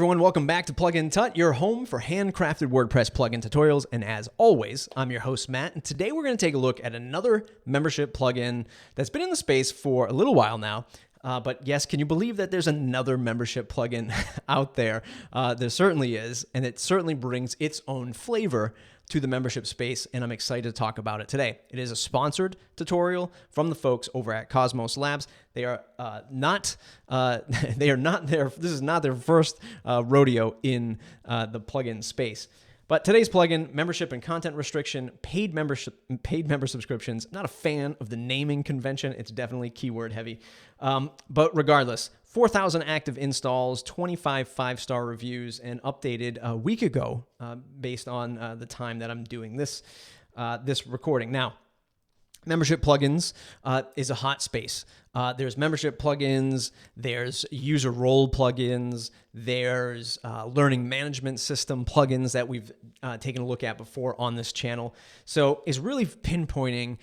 everyone, welcome back to Plugin Tut, your home for handcrafted WordPress plugin tutorials. And as always, I'm your host, Matt, and today we're going to take a look at another membership plugin that's been in the space for a little while now. But yes, can you believe that there's another membership plugin out there? There certainly is, and it certainly brings its own flavor to the membership space, and I'm excited to talk about it today. It is a sponsored tutorial from the folks over at Cosmos Labs. They are not this is not their first rodeo in the plugin space. But today's plugin, membership and content restriction, paid member subscriptions. Not a fan of the naming convention. It's definitely keyword heavy. But regardless, 4,000 active installs, 25 five-star reviews, and updated a week ago based on the time that I'm doing this recording. Now, membership plugins is a hot space. There's membership plugins, there's user role plugins, there's learning management system plugins that we've taken a look at before on this channel. So it's really pinpointing,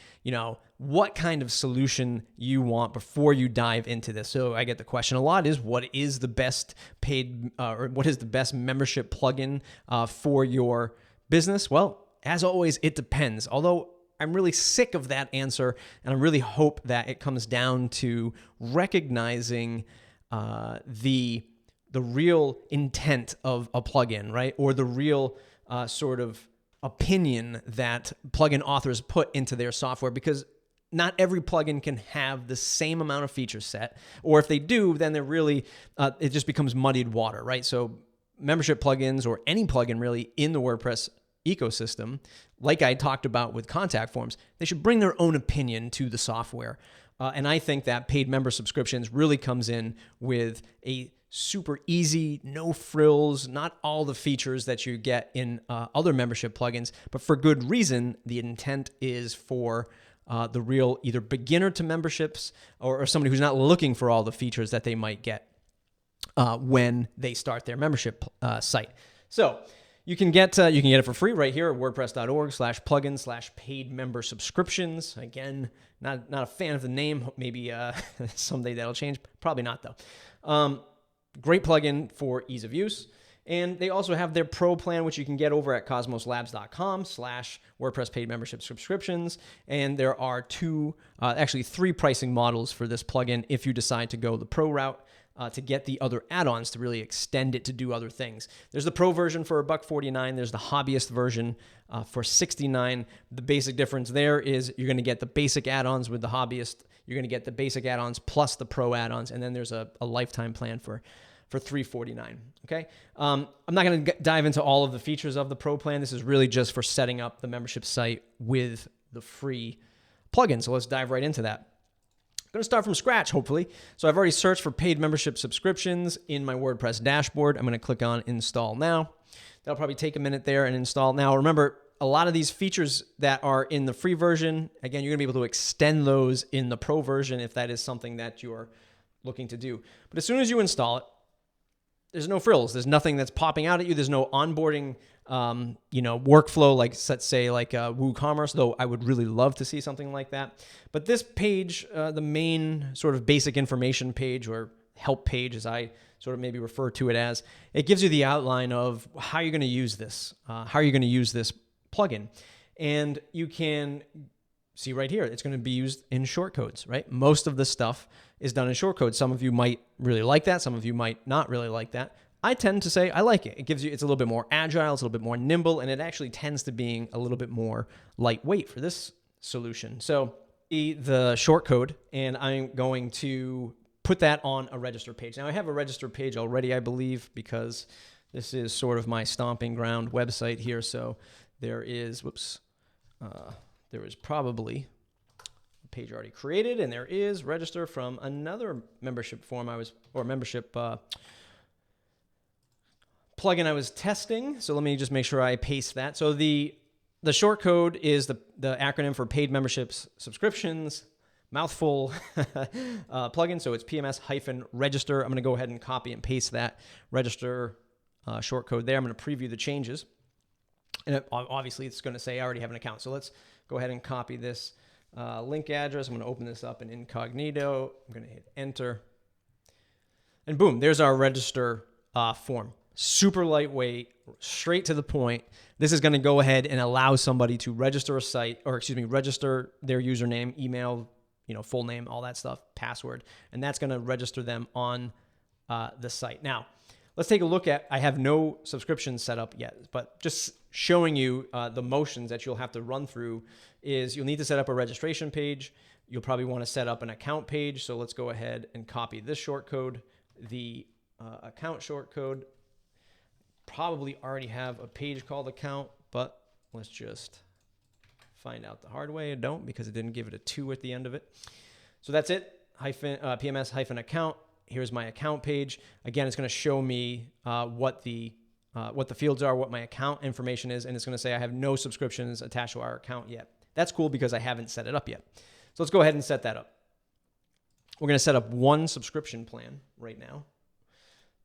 what kind of solution you want before you dive into this. So I get the question a lot is, what is the best paid or what is the best membership plugin for your business? Well, as always, it depends. Although I'm really sick of that answer, and I really hope that it comes down to recognizing the real intent of a plugin, right? Or the real sort of opinion that plugin authors put into their software, because not every plugin can have the same amount of feature set, or if they do, then they're really it just becomes muddied water, right? So membership plugins, or any plugin really in the WordPress ecosystem, like I talked about with contact forms, they should bring their own opinion to the software. And I think that paid member subscriptions really comes in with a super easy, no frills, not all the features that you get in other membership plugins, but for good reason. The intent is for the real either beginner to memberships or somebody who's not looking for all the features that they might get when they start their membership site. So you can get it for free right here at wordpress.org/plugin/paid member subscriptions. Again, not a fan of the name. Maybe someday that'll change. Probably not though. Great plugin for ease of use. And they also have their pro plan, which you can get over at cosmoslabs.com/WordPress paid membership subscriptions. And there are actually three pricing models for this plugin if you decide to go the pro route. To get the other add-ons to really extend it to do other things. There's the pro version for $149. There's the hobbyist version for $69. The basic difference there is you're going to get the basic add-ons with the hobbyist. You're going to get the basic add-ons plus the pro add-ons, and then there's a lifetime plan for $349. Okay, I'm not going to dive into all of the features of the pro plan. This is really just for setting up the membership site with the free plugin. So let's dive right into that. I'm going to start from scratch, hopefully. So I've already searched for paid membership subscriptions in my WordPress dashboard. I'm going to click on Install Now. That'll probably take a minute there and install. Now, remember, a lot of these features that are in the free version, again, you're going to be able to extend those in the pro version if that is something that you're looking to do. But as soon as you install it, there's no frills. There's nothing that's popping out at you. There's no onboarding workflow like, let's say, like WooCommerce, though I would really love to see something like that. But this page, the main sort of basic information page, or help page as I sort of maybe refer to it as, it gives you the outline of how you're going to use this, plugin. And you can see right here, it's going to be used in shortcodes, right? Most of the stuff is done in shortcodes. Some of you might really like that. Some of you might not really like that. I tend to say I like it. It's a little bit more agile, it's a little bit more nimble, and it actually tends to being a little bit more lightweight for this solution. So the shortcode, and I'm going to put that on a register page. Now I have a register page already, I believe, because this is sort of my stomping ground website here. So there is, there is probably a page already created, and there is register from another membership form membership plugin I was testing. So let me just make sure I paste that. So the short code is the acronym for paid memberships subscriptions, mouthful plugin. So it's PMS-register. I'm going to go ahead and copy and paste that register short code there. I'm going to preview the changes. And obviously it's going to say I already have an account. So let's go ahead and copy this link address. I'm going to open this up in incognito. I'm going to hit enter. And boom, there's our register form. super lightweight, straight to the point. This is going to go ahead and allow somebody to register a site, or excuse me, register their username, email, full name, all that stuff, password, and that's going to register them on the site. Now, let's take a look at, I have no subscription set up yet, but just showing you the motions that you'll have to run through is you'll need to set up a registration page. You'll probably want to set up an account page. So let's go ahead and copy this shortcode, the account shortcode. Probably already have a page called account, but let's just find out the hard way. I don't, because it didn't give it a 2 at the end of it. So that's it, PMS-account. Here's my account page. Again, it's going to show me what the fields are, what my account information is, and it's going to say I have no subscriptions attached to our account yet. That's cool because I haven't set it up yet. So let's go ahead and set that up. We're going to set up one subscription plan right now.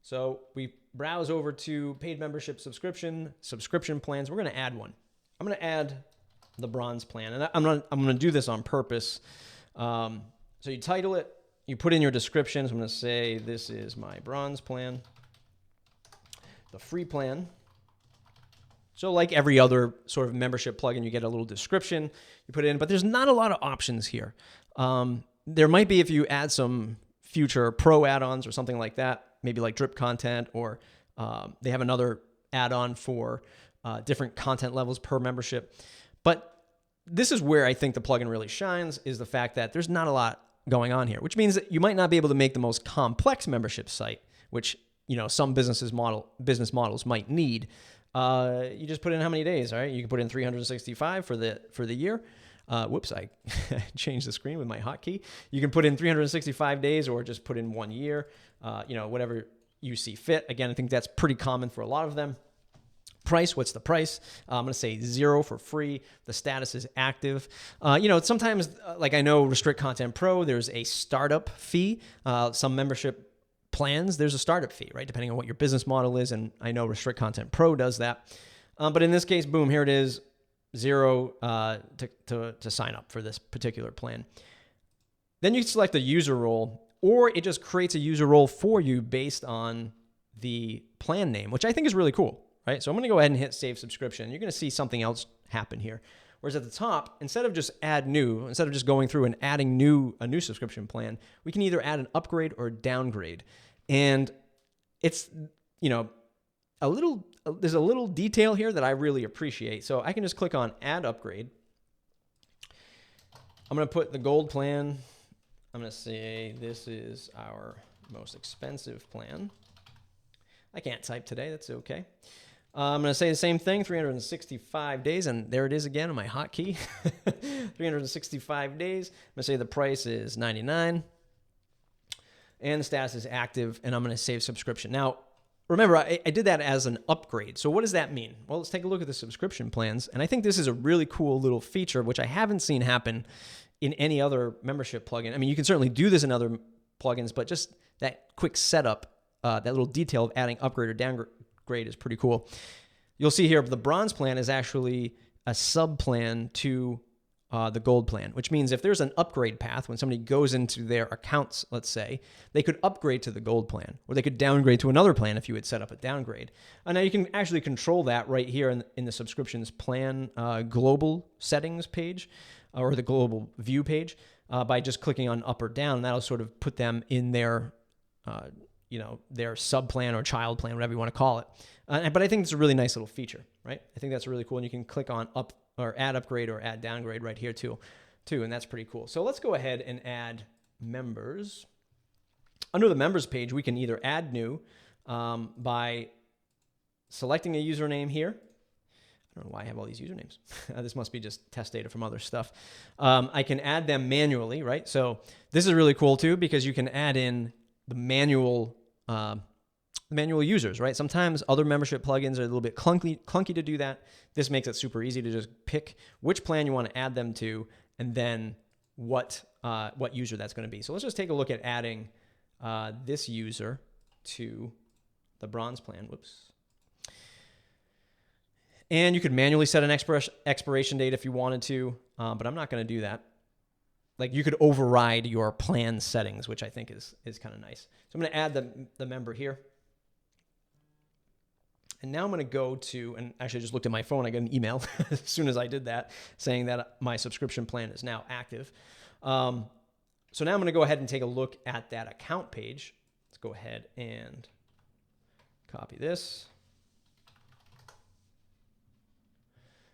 So we browse over to paid membership subscription plans. We're going to add one. I'm going to add the bronze plan, and I'm going to do this on purpose. So you title it, you put in your description. So I'm going to say this is my bronze plan, the free plan. So like every other sort of membership plugin, you get a little description, you put it in, but there's not a lot of options here. There might be if you add some future pro add-ons or something like that, maybe like drip content, or they have another add-on for different content levels per membership. But this is where I think the plugin really shines, is the fact that there's not a lot going on here, which means that you might not be able to make the most complex membership site, which some business models might need. You just put in how many days, all right? You can put in 365 for the year. Whoops, I changed the screen with my hotkey. You can put in 365 days or just put in 1 year, whatever you see fit. Again, I think that's pretty common for a lot of them. Price, what's the price? I'm going to say 0 for free. The status is active. Sometimes, like I know Restrict Content Pro, there's a startup fee. Some membership plans, there's a startup fee, right? Depending on what your business model is. And I know Restrict Content Pro does that. But in this case, boom, here it is, 0 to sign up for this particular plan. Then you select a user role, or it just creates a user role for you based on the plan name, which I think is really cool, right? So I'm going to go ahead and hit save subscription. You're going to see something else happen here. Whereas at the top, instead of just add new, instead of just going through and adding a new subscription plan, we can either add an upgrade or a downgrade. And it's, there's a little detail here that I really appreciate. So I can just click on add upgrade. I'm going to put the gold plan. I'm going to say this is our most expensive plan. I can't type today. That's okay. I'm going to say the same thing, 365 days, and there it is again on my hotkey. 365 days. I'm going to say the price is $99, and the status is active, and I'm going to save subscription. Now, remember, I did that as an upgrade. So what does that mean? Well, let's take a look at the subscription plans, and I think this is a really cool little feature, which I haven't seen happen in any other membership plugin. I mean, you can certainly do this in other plugins, but just that quick setup, that little detail of adding upgrade or downgrade is pretty cool. You'll see here the bronze plan is actually a sub plan to the gold plan, which means if there's an upgrade path, when somebody goes into their accounts, let's say, they could upgrade to the gold plan, or they could downgrade to another plan if you had set up a downgrade. And now you can actually control that right here in the subscriptions plan global settings page, or the global view page, by just clicking on up or down. That'll sort of put them in their their sub plan or child plan, whatever you want to call it. But I think it's a really nice little feature, right? I think that's really cool. And you can click on up or add upgrade or add downgrade right here too. And that's pretty cool. So let's go ahead and add members. Under the members page, we can either add new by selecting a username here. I don't know why I have all these usernames. This must be just test data from other stuff. I can add them manually, right? So this is really cool too, because you can add in the manual users, right? Sometimes other membership plugins are a little bit clunky to do that. This makes it super easy to just pick which plan you want to add them to, and then what user that's going to be. So let's just take a look at adding this user to the bronze plan. Whoops. And you could manually set an expiration date if you wanted to, but I'm not going to do that. Like, you could override your plan settings, which I think is kind of nice. So I'm going to add the member here. And now I'm going to go to, and actually I just looked at my phone. I got an email as soon as I did that saying that my subscription plan is now active. So now I'm going to go ahead and take a look at that account page. Let's go ahead and copy this.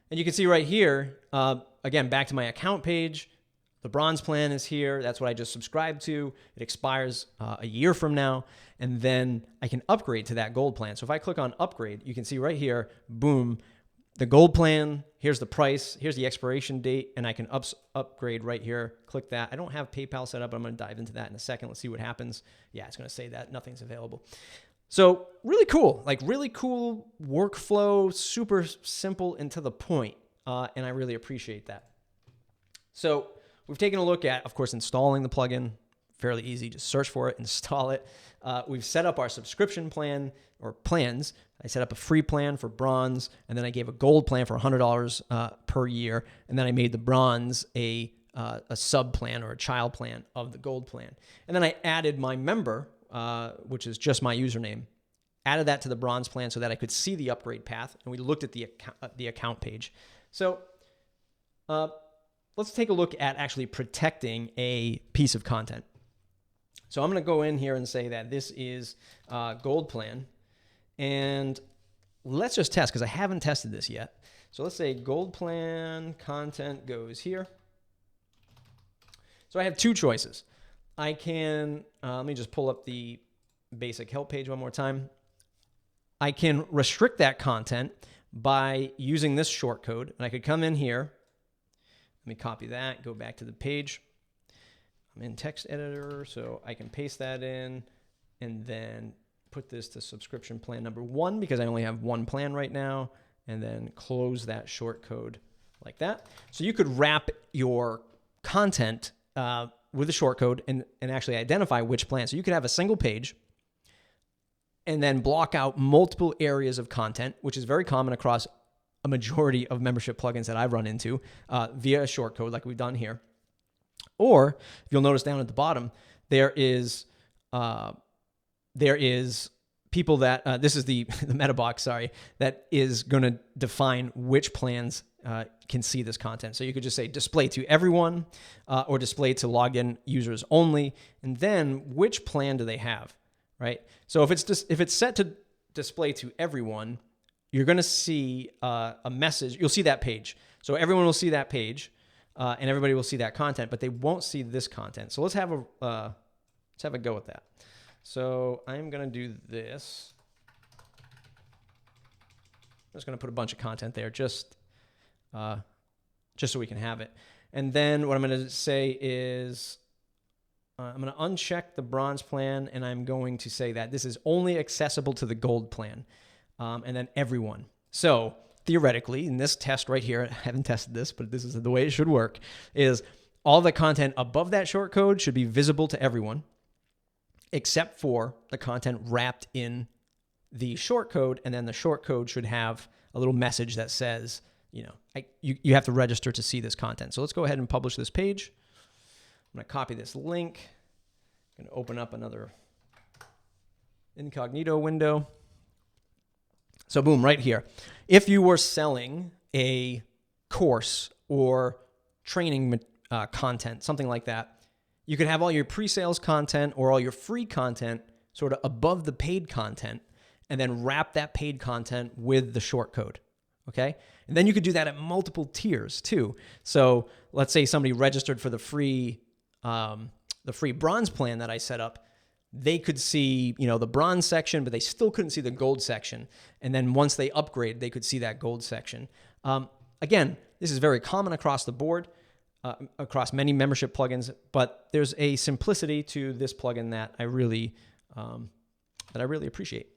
And you can see right here, again, back to my account page, the bronze plan is here. That's what I just subscribed to. It expires a year from now. And then I can upgrade to that gold plan. So if I click on upgrade, you can see right here, boom, the gold plan, here's the price, here's the expiration date, and I can upgrade right here. Click that. I don't have PayPal set up, but I'm going to dive into that in a second. Let's see what happens. Yeah, it's going to say that nothing's available. So really cool, like really cool workflow, super simple and to the point. And I really appreciate that. So we've taken a look at, of course, installing the plugin. Fairly easy. Just search for it, install it. We've set up our subscription plan or plans. I set up a free plan for bronze, and then I gave a gold plan for $100 per year, and then I made the bronze a sub plan or a child plan of the gold plan. And then I added my member, which is just my username, added that to the bronze plan so that I could see the upgrade path, and we looked at the account page. So let's take a look at actually protecting a piece of content. So I'm going to go in here and say that this is gold plan, and let's just test because I haven't tested this yet. So let's say gold plan content goes here. So I have two choices. I can, let me just pull up the basic help page one more time. I can restrict that content by using this short code, and I could come in here. Let me copy that, go back to the page. I'm in text editor, so I can paste that in and then put this to subscription plan number 1 because I only have one plan right now, and then close that short code like that. So you could wrap your content with a short code and actually identify which plan. So you could have a single page and then block out multiple areas of content, which is very common across a majority of membership plugins that I've run into via a short code like we've done here. Or if you'll notice down at the bottom, there is people that, this is the meta box, sorry, that is going to define which plans can see this content. So you could just say display to everyone or display to logged in users only, and then which plan do they have, right? So if it's set to display to everyone, you're going to see a message. You'll see that page. So everyone will see that page. And everybody will see that content, but they won't see this content. So let's have a go at that. So I'm going to do this. I'm just going to put a bunch of content there just so we can have it. And then what I'm going to say is I'm going to uncheck the bronze plan, and I'm going to say that this is only accessible to the gold plan, and then everyone. So theoretically, in this test right here, I haven't tested this, but this is the way it should work, is all the content above that short code should be visible to everyone, except for the content wrapped in the short code, and then the short code should have a little message that says, you know, you have to register to see this content. So let's go ahead and publish this page. I'm going to copy this link. I'm going to open up another incognito window. So boom, right here. If you were selling a course or training content, something like that, you could have all your pre-sales content or all your free content sort of above the paid content and then wrap that paid content with the short code, okay? And then you could do that at multiple tiers too. So let's say somebody registered for the free bronze plan that I set up. They could see, you know, the bronze section, but they still couldn't see the gold section. And then once they upgrade, they could see that gold section. Again, this is very common across the board, across many membership plugins, but there's a simplicity to this plugin that I really appreciate.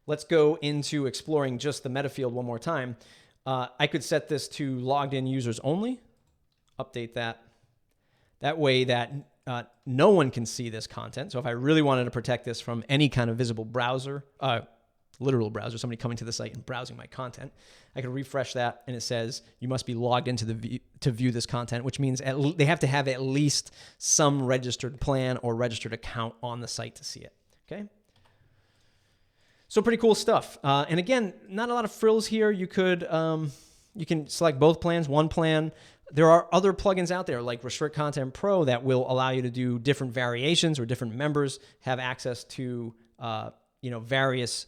Let's go into exploring just the meta field one more time. I could set this to logged in users only, update that. That way that no one can see this content. So if I really wanted to protect this from any kind of visible browser, literal browser, somebody coming to the site and browsing my content, I could refresh that and it says you must be logged into to view this content, which means they have to have at least some registered plan or registered account on the site to see it. Okay. So pretty cool stuff. And again, not a lot of frills here. You can select both plans, one plan. There are other plugins out there like Restrict Content Pro that will allow you to do different variations, or different members have access to various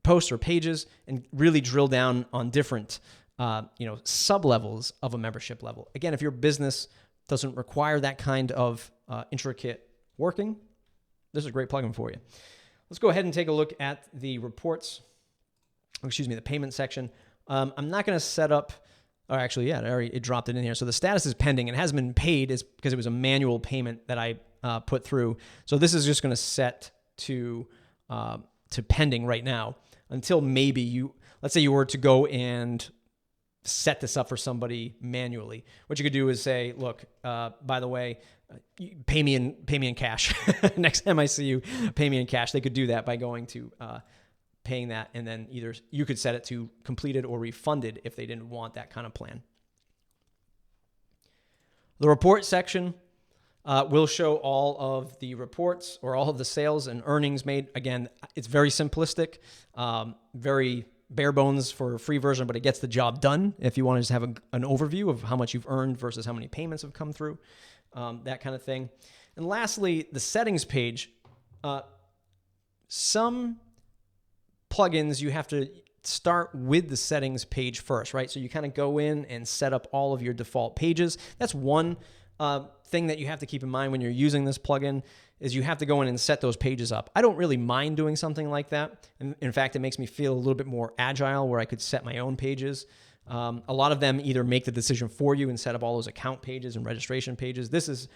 posts or pages, and really drill down on different sub-levels of a membership level. Again, if your business doesn't require that kind of intricate working, this is a great plugin for you. Let's go ahead and take a look at the reports, the payment section. I'm not going to set up, or actually, it dropped it in here. So the status is pending. It hasn't been paid is because it was a manual payment that I put through. So this is just going to set to pending right now until maybe let's say you were to go and set this up for somebody manually. What you could do is say, look, by the way, pay me in cash. Next time I see you, pay me in cash. They could do that by going to paying that, and then either you could set it to completed or refunded if they didn't want that kind of plan. The report section will show all of the reports or all of the sales and earnings made. Again, it's very simplistic, very bare bones for a free version, but it gets the job done if you want to just have an overview of how much you've earned versus how many payments have come through, that kind of thing. And lastly, the settings page. Some plugins, you have to start with the settings page first, right? So you kind of go in and set up all of your default pages. That's one thing that you have to keep in mind when you're using this plugin, is you have to go in and set those pages up. I don't really mind doing something like that. In fact, it makes me feel a little bit more agile where I could set my own pages. A lot of them either make the decision for you and set up all those account pages and registration pages. This is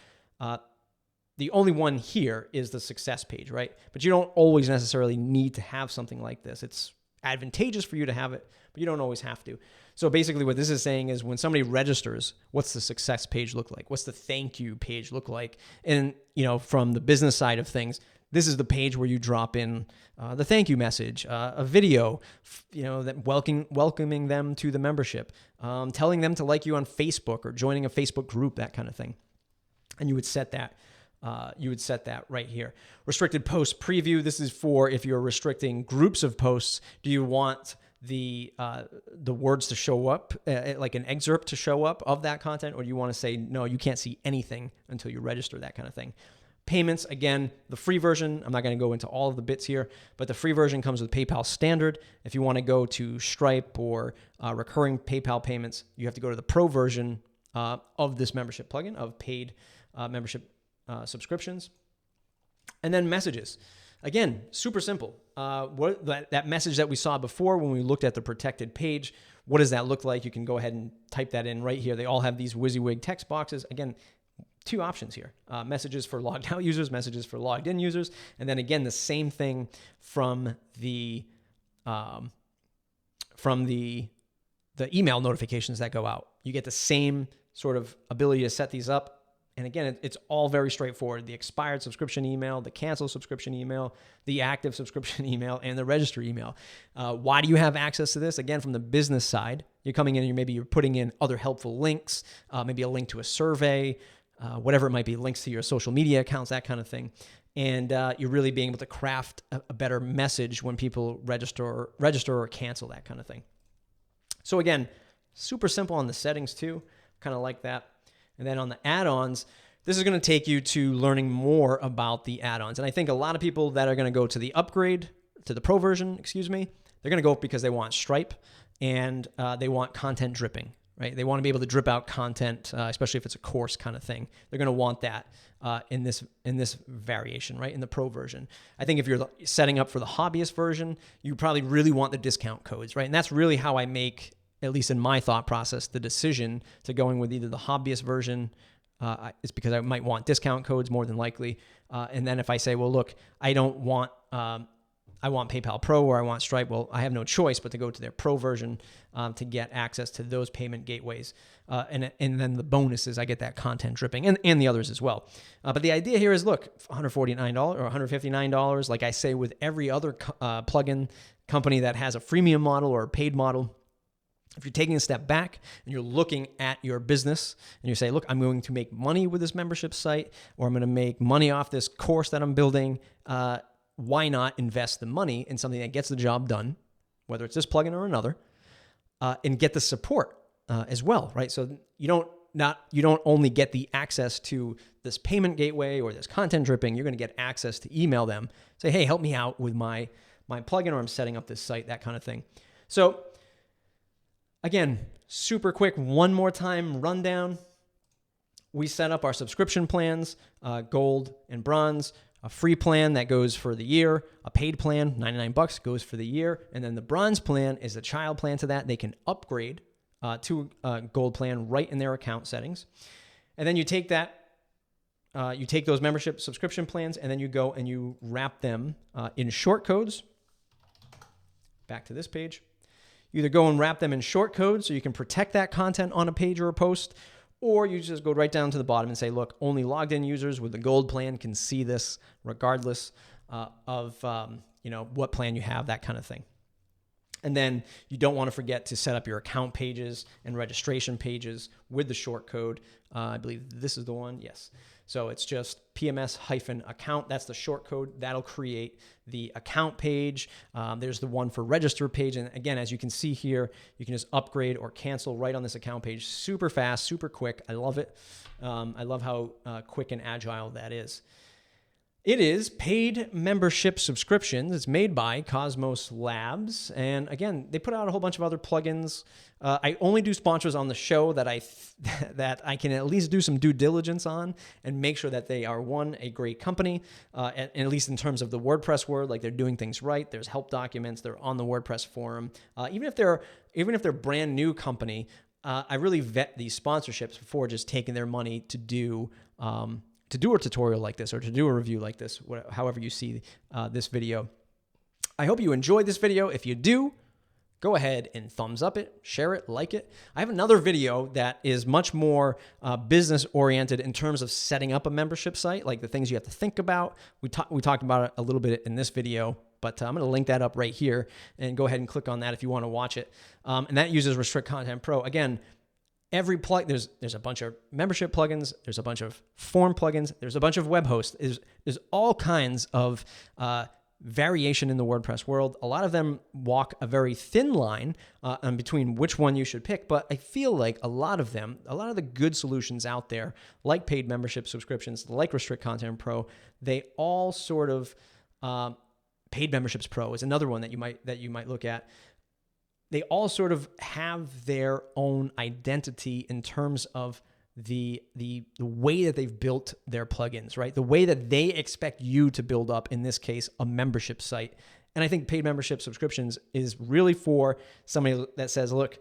the only one here is the success page, right? But you don't always necessarily need to have something like this. It's advantageous for you to have it, but you don't always have to. So basically what this is saying is when somebody registers, what's the success page look like? What's the thank you page look like? And, from the business side of things, this is the page where you drop in the thank you message, a video, that welcoming them to the membership, telling them to like you on Facebook or joining a Facebook group, that kind of thing. And you would set that. Right here. Restricted post preview. This is for if you're restricting groups of posts. Do you want the words to show up, like an excerpt to show up of that content, or do you want to say, no, you can't see anything until you register, that kind of thing? Payments, again, the free version, I'm not going to go into all of the bits here, but the free version comes with PayPal Standard. If you want to go to Stripe or recurring PayPal payments, you have to go to the Pro version of this membership plugin, of paid membership subscriptions. And then messages. Again, super simple. That message that we saw before when we looked at the protected page, what does that look like? You can go ahead and type that in right here. They all have these WYSIWYG text boxes. Again, two options here. Messages for logged out users, messages for logged in users. And then again, the same thing from the email notifications that go out. You get the same sort of ability to set these up. And again, it's all very straightforward. The expired subscription email, the cancel subscription email, the active subscription email, and the register email. Why do you have access to this? Again, from the business side, you're coming in and you're putting in other helpful links, maybe a link to a survey, whatever it might be, links to your social media accounts, that kind of thing. And you're really being able to craft a better message when people register or cancel, that kind of thing. So again, super simple on the settings too, kind of like that. And then on the add-ons, this is going to take you to learning more about the add-ons. And I think a lot of people that are going to go to the upgrade, to the Pro version, they're going to go because they want Stripe and they want content dripping, right? They want to be able to drip out content, especially if it's a course kind of thing. They're going to want that in this variation, right? In the Pro version. I think if you're setting up for the hobbyist version, you probably really want the discount codes, right? And that's really how I make, at least in my thought process, the decision to going with either the hobbyist version is because I might want discount codes more than likely. And then if I say, well, look, I want PayPal Pro or I want Stripe, well, I have no choice but to go to their Pro version to get access to those payment gateways. And then the bonus is I get that content dripping and the others as well. But the idea here is, look, $149 or $159, like I say with every other plugin company that has a freemium model or a paid model. If you're taking a step back and you're looking at your business and you say, look, I'm going to make money with this membership site, or I'm going to make money off this course that I'm building, why not invest the money in something that gets the job done, whether it's this plugin or another, and get the support as well, right? So you don't only get the access to this payment gateway or this content dripping, you're going to get access to email them, say, hey, help me out with my plugin, or I'm setting up this site, that kind of thing. So again, super quick, one more time rundown. We set up our subscription plans, gold and bronze, a free plan that goes for the year, a paid plan, $99 goes for the year, and then the bronze plan is a child plan to that. They can upgrade to a gold plan right in their account settings. And then you take that, you take those membership subscription plans, and then you go and you wrap them in short codes. Back to this page. You either go and wrap them in short codes so you can protect that content on a page or a post, or you just go right down to the bottom and say, look, only logged in users with the gold plan can see this regardless of what plan you have, that kind of thing. And then you don't want to forget to set up your account pages and registration pages with the short code. I believe this is the one. Yes. So it's just PMS-account. That's the short code. That'll create the account page. There's the one for register page. And again, as you can see here, you can just upgrade or cancel right on this account page. Super fast, super quick. I love it. I love how quick and agile that is. It is paid membership subscriptions. It's made by Cosmos Labs. And again, they put out a whole bunch of other plugins. I only do sponsors on the show that I can at least do some due diligence on and make sure that they are, one, a great company, at least in terms of the WordPress world, like they're doing things right. There's help documents. They're on the WordPress forum. Even if they're a brand new company, I really vet these sponsorships before just taking their money to do a tutorial like this or to do a review like this, however you see this video. I hope you enjoyed this video. If you do, go ahead and thumbs up it, share it, like it. I have another video that is much more business oriented in terms of setting up a membership site, like the things you have to think about. We talked about it a little bit in this video, but I'm going to link that up right here and go ahead and click on that if you want to watch it. And that uses Restrict Content Pro. Again, every plug, there's a bunch of membership plugins, there's a bunch of form plugins, there's a bunch of web hosts, there's all kinds of variation in the WordPress world. A lot of them walk a very thin line between which one you should pick, but I feel like a lot of the good solutions out there, like paid membership subscriptions, like Restrict Content Pro, they all sort of, Paid Memberships Pro is another one that you might look at. They all sort of have their own identity in terms of the way that they've built their plugins, right? The way that they expect you to build up, in this case, a membership site. And I think paid membership subscriptions is really for somebody that says, look,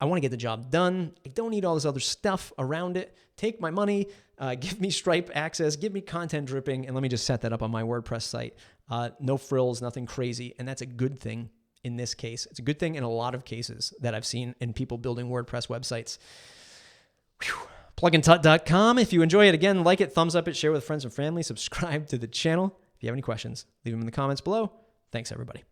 I want to get the job done. I don't need all this other stuff around it. Take my money, give me Stripe access, give me content dripping, and let me just set that up on my WordPress site. No frills, nothing crazy. And that's a good thing. In this case, it's a good thing in a lot of cases that I've seen in people building WordPress websites. Plugintut.com. If you enjoy it, again, like it, thumbs up it, share with friends and family, subscribe to the channel. If you have any questions, leave them in the comments below. Thanks, everybody.